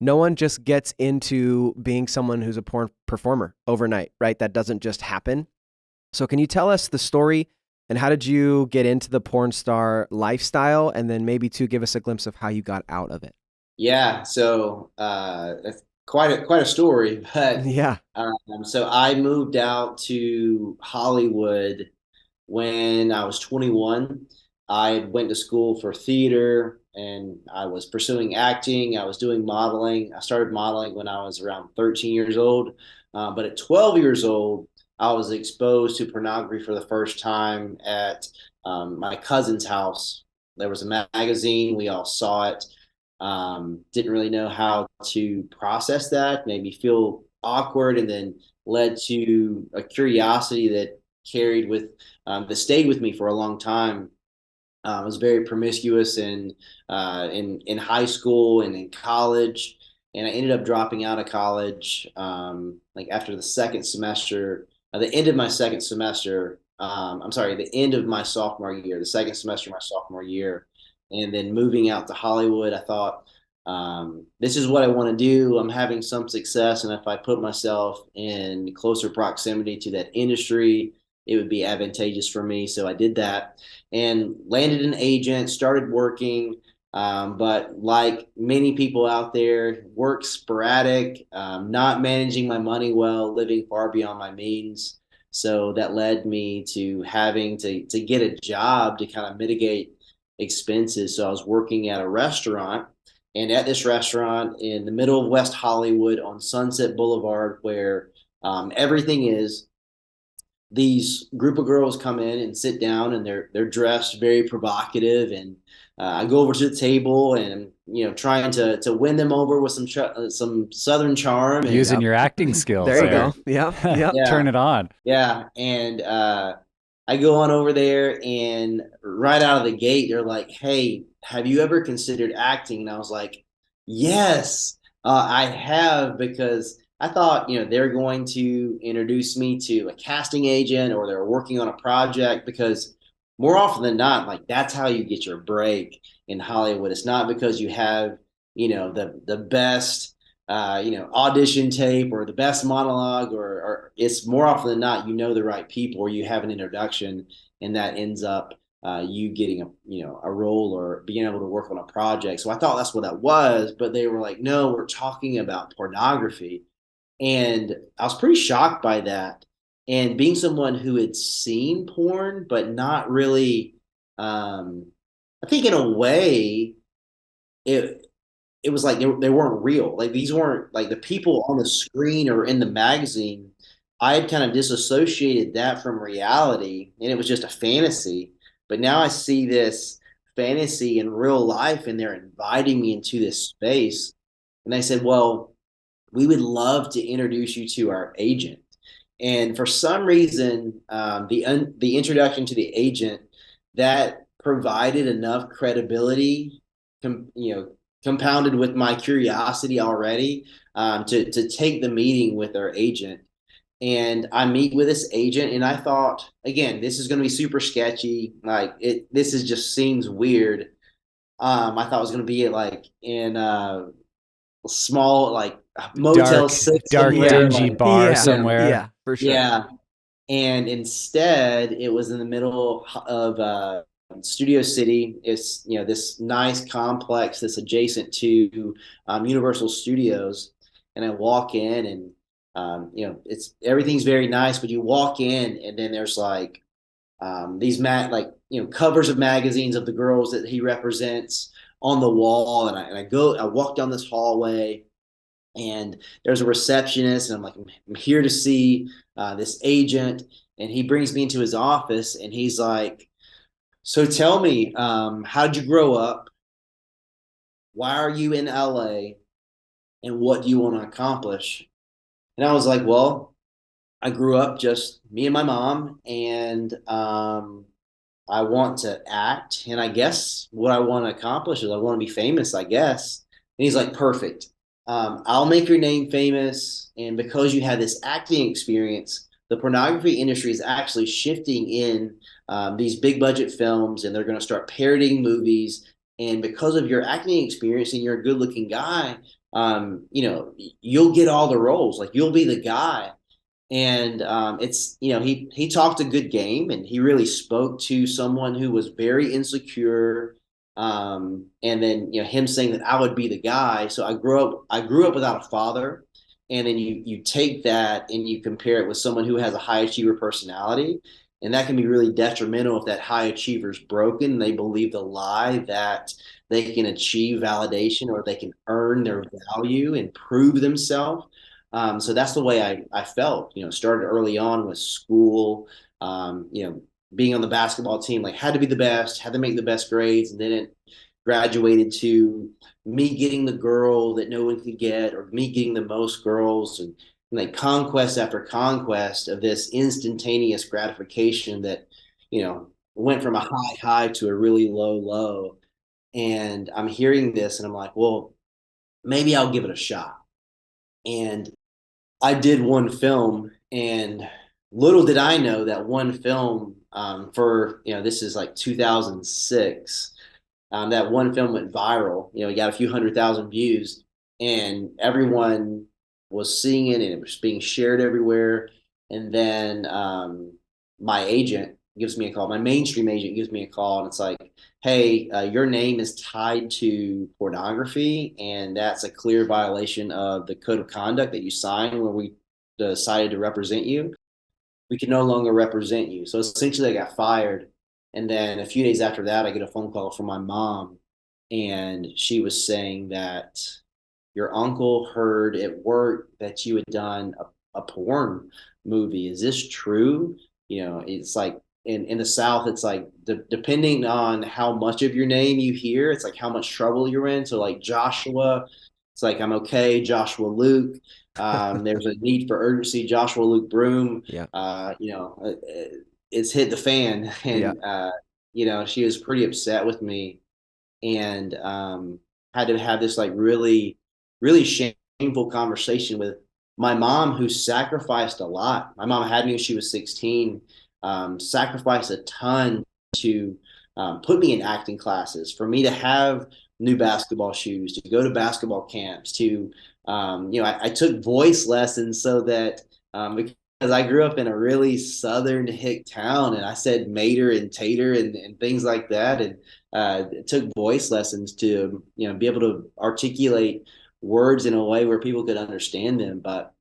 no one just gets into being someone who's a porn performer overnight, right? That doesn't just happen. So can you tell us the story and how did you get into the porn star lifestyle? And then maybe to give us a glimpse of how you got out of it. Yeah, so that's quite a story, but Yeah. so I moved out to Hollywood when I was 21. I went to school for theater and I was pursuing acting. I was doing modeling. I started modeling when I was around 13 years old. But at 12 years old, I was exposed to pornography for the first time at my cousin's house. There was a magazine. We all saw it. Didn't really know how to process that, maybe feel awkward, and then led to a curiosity that that stayed with me for a long time. I was very promiscuous in high school and in college, and I ended up dropping out of college like after the second semester, the end of my second semester. I'm sorry, the end of my sophomore year, the second semester of my sophomore year, and then moving out to Hollywood. I thought this is what I want to do. I'm having some success, and if I put myself in closer proximity to that industry, it would be advantageous for me. So I did that and landed an agent, started working. But like many people out there, work sporadic, not managing my money well, living far beyond my means. So that led me to having to get a job to kind of mitigate expenses. So I was working at a restaurant, and at this restaurant in the middle of West Hollywood on Sunset Boulevard, where everything is, these group of girls come in and sit down and they're dressed very provocative, and I go over to the table and trying to win them over with some southern charm, and Using Yep. your acting skills There you there. go. Yeah. Yep. Turn yeah, it on. yeah, and I go on over there, and right out of the gate they're like, "Hey, have you ever considered acting?" And I was like, "Yes, I have," because I thought, they're going to introduce me to a casting agent or they're working on a project, because more often than not, like that's how you get your break in Hollywood. It's not because you have, the best audition tape or the best monologue, or it's more often than not, the right people, or you have an introduction, and that ends up you getting a role or being able to work on a project. So I thought that's what that was, but they were like, no, we're talking about pornography. And I was pretty shocked by that. And being someone who had seen porn, but not really, I think in a way, it it was like they weren't real. Like these weren't like the people on the screen or in the magazine. I had kind of disassociated that from reality, and it was just a fantasy. But now I see this fantasy in real life, and they're inviting me into this space. And they said, "Well, we would love to introduce you to our agent." And for some reason, the introduction to the agent that provided enough credibility, com, you know, compounded with my curiosity already, to take the meeting with our agent. And I meet with this agent, and I thought, again, this is going to be super sketchy. Like it, this is just seems weird. I thought it was going to be like in small like Motel Dark, 6 dark, somewhere, dingy like bar Yeah. somewhere. Yeah. For sure. yeah. And instead, it was in the middle of Studio City. It's this nice complex that's adjacent to Universal Studios. And I walk in, and it's everything's very nice, but you walk in, and then there's like these like covers of magazines of the girls that he represents on the wall. And I walk down this hallway, and there's a receptionist, and I'm like, I'm here to see this agent. And he brings me into his office, and he's like, so tell me, how did you grow up, why are you in LA, and what do you want to accomplish? And I was like, well, I grew up just me and my mom, and I want to act, and I guess what I want to accomplish is I want to be famous, I guess. And he's like, perfect. I'll make your name famous, and because you have this acting experience, the pornography industry is actually shifting in these big budget films, and they're going to start parodying movies. And because of your acting experience and you're a good looking guy, you'll get all the roles. Like you'll be the guy. And it's he talked a good game, and he really spoke to someone who was very insecure. And then him saying that I would be the guy. So I grew up without a father, and then you take that and you compare it with someone who has a high achiever personality, and that can be really detrimental if that high achiever is broken. They believe the lie that they can achieve validation or they can earn their value and prove themselves. So that's the way I felt, started early on with school, being on the basketball team, like had to be the best, had to make the best grades. And then it graduated to me getting the girl that no one could get, or me getting the most girls, and like conquest after conquest of this instantaneous gratification that, went from a high to a really low. And I'm hearing this and I'm like, well, maybe I'll give it a shot. And I did one film, and little did I know that one film, for this is like 2006. That one film went viral. It got a few 100,000 views, and everyone was seeing it, and it was being shared everywhere. And then my agent gives me a call. My mainstream agent gives me a call, and it's like, "Hey, your name is tied to pornography, and that's a clear violation of the code of conduct that you signed when we decided to represent you. We can no longer represent you." So essentially, I got fired. And then a few days after that, I get a phone call from my mom, and she was saying that your uncle heard at work that you had done a porn movie. Is this true? It's like in the South, it's like depending on how much of your name you hear, it's like how much trouble you're in. So like Joshua, it's like I'm okay. Joshua Luke, there's a need for urgency. Joshua Luke Broome, Yeah. it's hit the fan, Yeah. and she was pretty upset with me, and had to have this like really, really shameful conversation with my mom, who sacrificed a lot. My mom had me when she was 16, sacrificed a ton to put me in acting classes, for me to have new basketball shoes, to go to basketball camps, to, I took voice lessons so that, because I grew up in a really southern hick town, and I said mater and tater and things like that. And took voice lessons to be able to articulate words in a way where people could understand them. But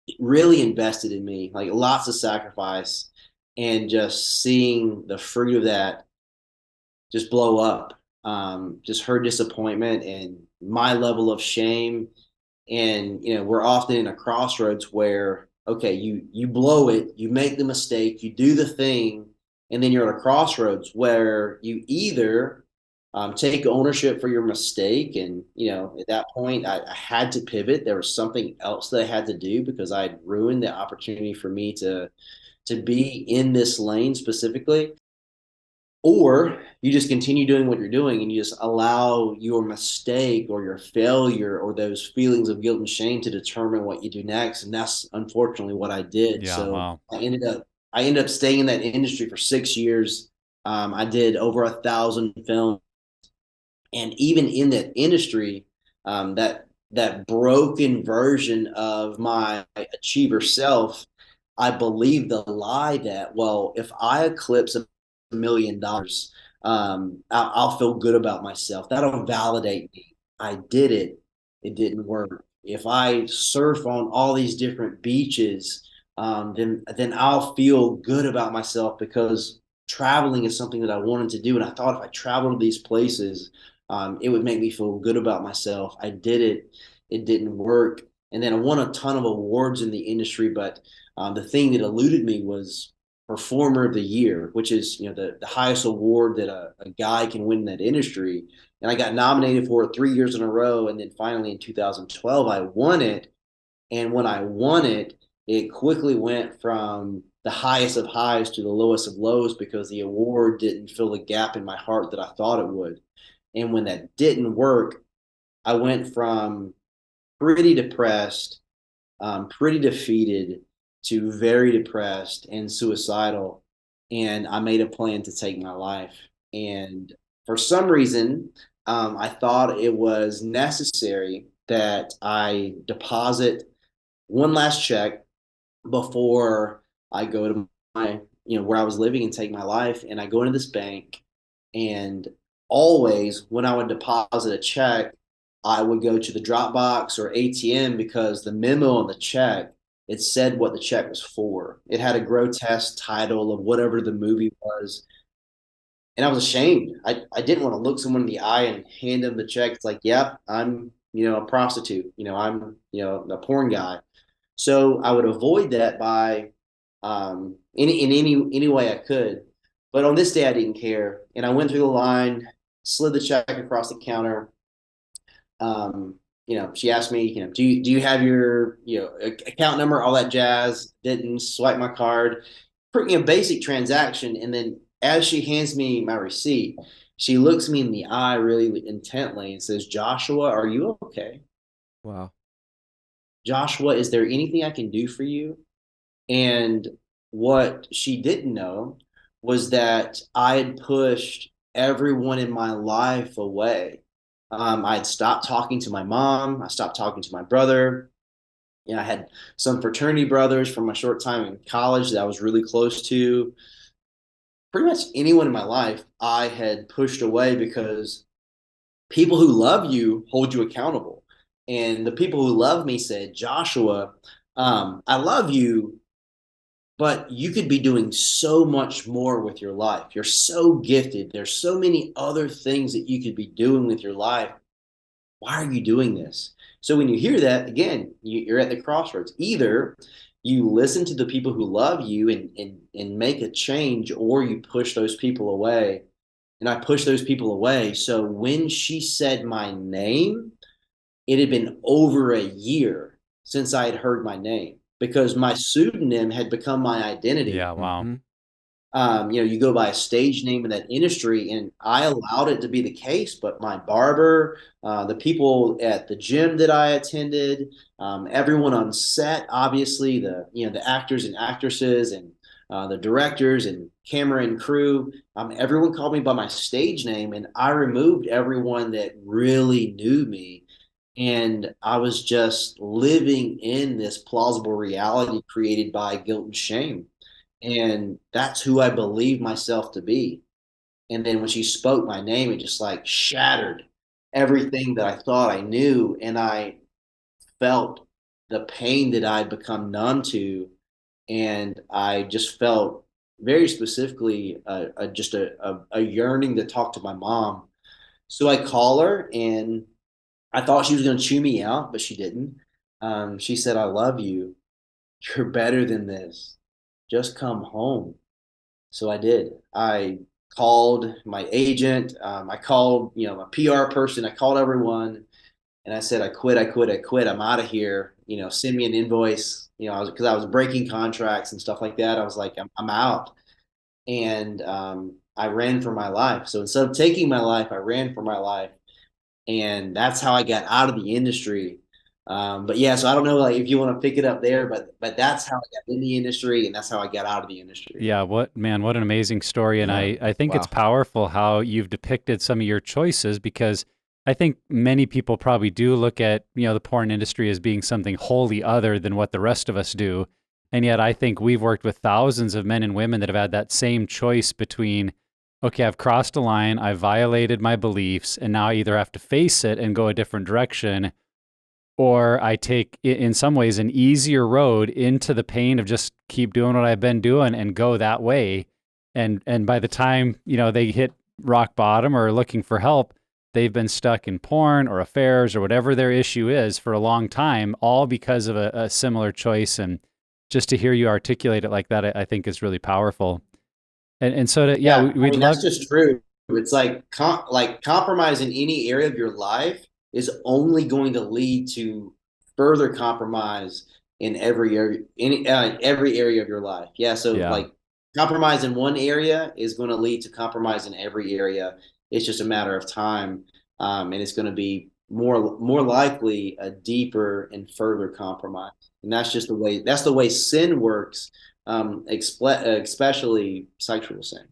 it really invested in me, like lots of sacrifice, and just seeing the fruit of that just blow up. Just her disappointment and my level of shame. And we're often in a crossroads where, okay, you blow it, you make the mistake, you do the thing, and then you're at a crossroads where you either take ownership for your mistake. And at that point, I had to pivot. There was something else that I had to do, because I had ruined the opportunity for me to be in this lane specifically. Or you just continue doing what you're doing, and you just allow your mistake or your failure or those feelings of guilt and shame to determine what you do next. And that's unfortunately what I did. Yeah, So wow. I ended up staying in that industry for 6 years. I did over 1,000 films, and even in that industry, that broken version of my achiever self, I believe the lie that, well, if I eclipse $1 million, I'll feel good about myself. That'll validate me. I did it. It didn't work. If I surf on all these different beaches, then I'll feel good about myself, because traveling is something that I wanted to do, and I thought if I traveled to these places, it would make me feel good about myself. I did it. It didn't work. And then I won a ton of awards in the industry, but the thing that eluded me was Performer of the Year, which is the highest award that a guy can win in that industry. And I got nominated for it 3 years in a row, and then finally in 2012 I won it. And when I won it, it quickly went from the highest of highs to the lowest of lows, because the award didn't fill the gap in my heart that I thought it would. And when that didn't work, I went from pretty depressed, pretty defeated, to very depressed and suicidal. And I made a plan to take my life. And for some reason, I thought it was necessary that I deposit one last check before I go to my, where I was living and take my life. And I go into this bank, and always when I would deposit a check, I would go to the Dropbox or ATM because the memo on the check, it said what the check was for. It had a grotesque title of whatever the movie was. And I was ashamed. I didn't want to look someone in the eye and hand them the check. It's like, yep, I'm, a prostitute. I'm, a porn guy. So I would avoid that by in any way I could. But on this day, I didn't care, and I went through the line, slid the check across the counter. Um, she asked me, do you have your account number, all that jazz? Didn't swipe my card. Pretty basic transaction, and then as she hands me my receipt, she looks me in the eye really intently and says, "Joshua, are you okay? Wow. Joshua, is there anything I can do for you?" And what she didn't know was that I had pushed everyone in my life away. I had stopped talking to my mom. I stopped talking to my brother. I had some fraternity brothers from my short time in college that I was really close to. Pretty much anyone in my life I had pushed away because people who love you hold you accountable. And the people who love me said, "Joshua, I love you, but you could be doing so much more with your life. You're so gifted. There's so many other things that you could be doing with your life. Why are you doing this?" So when you hear that, again, you're at the crossroads. Either you listen to the people who love you and make a change, or you push those people away. And I pushed those people away. So when she said my name, it had been over a year since I had heard my name because my pseudonym had become my identity. Yeah, wow. Mm-hmm. You go by a stage name in that industry, and I allowed it to be the case. But my barber, the people at the gym that I attended, everyone on set, obviously the actors and actresses, and the directors and camera and crew, everyone called me by my stage name, and I removed everyone that really knew me. And I was just living in this plausible reality created by guilt and shame. And that's who I believe myself to be. And then when she spoke my name, it just like shattered everything that I thought I knew. And I felt the pain that I'd become numb to. And I just felt very specifically just a yearning to talk to my mom. So I call her, and I thought she was going to chew me out, but she didn't. She said, "I love you. You're better than this. Just come home." So I did. I called my agent. I called, my PR person. I called everyone, and I said, "I quit. I quit. I quit. I'm out of here. Send me an invoice." Because I was breaking contracts and stuff like that. I was like, I'm out. And I ran for my life. So instead of taking my life, I ran for my life. And that's how I got out of the industry. But yeah, so I don't know like if you want to pick it up there, but that's how I got in the industry, and that's how I got out of the industry. Yeah, what an amazing story. And Yeah. I think it's Wow. powerful how you've depicted some of your choices, because I think many people probably do look at, the porn industry as being something wholly other than what the rest of us do. And yet I think we've worked with thousands of men and women that have had that same choice between, okay, I've crossed a line, I've violated my beliefs, and now I either have to face it and go a different direction, or I take, in some ways, an easier road into the pain of just keep doing what I've been doing and go that way. And by the time, they hit rock bottom or are looking for help, they've been stuck in porn or affairs or whatever their issue is for a long time, all because of a similar choice. And just to hear you articulate it like that, I think is really powerful. And so Yeah, I we'd mean love. that's just true. It's like compromise in any area of your life is only going to lead to further compromise in every area of your life. Yeah, so Yeah. like compromise in one area is going to lead to compromise in every area. It's just a matter of time, and it's going to be more likely a deeper and further compromise. And that's the way sin works, especially sexual sin.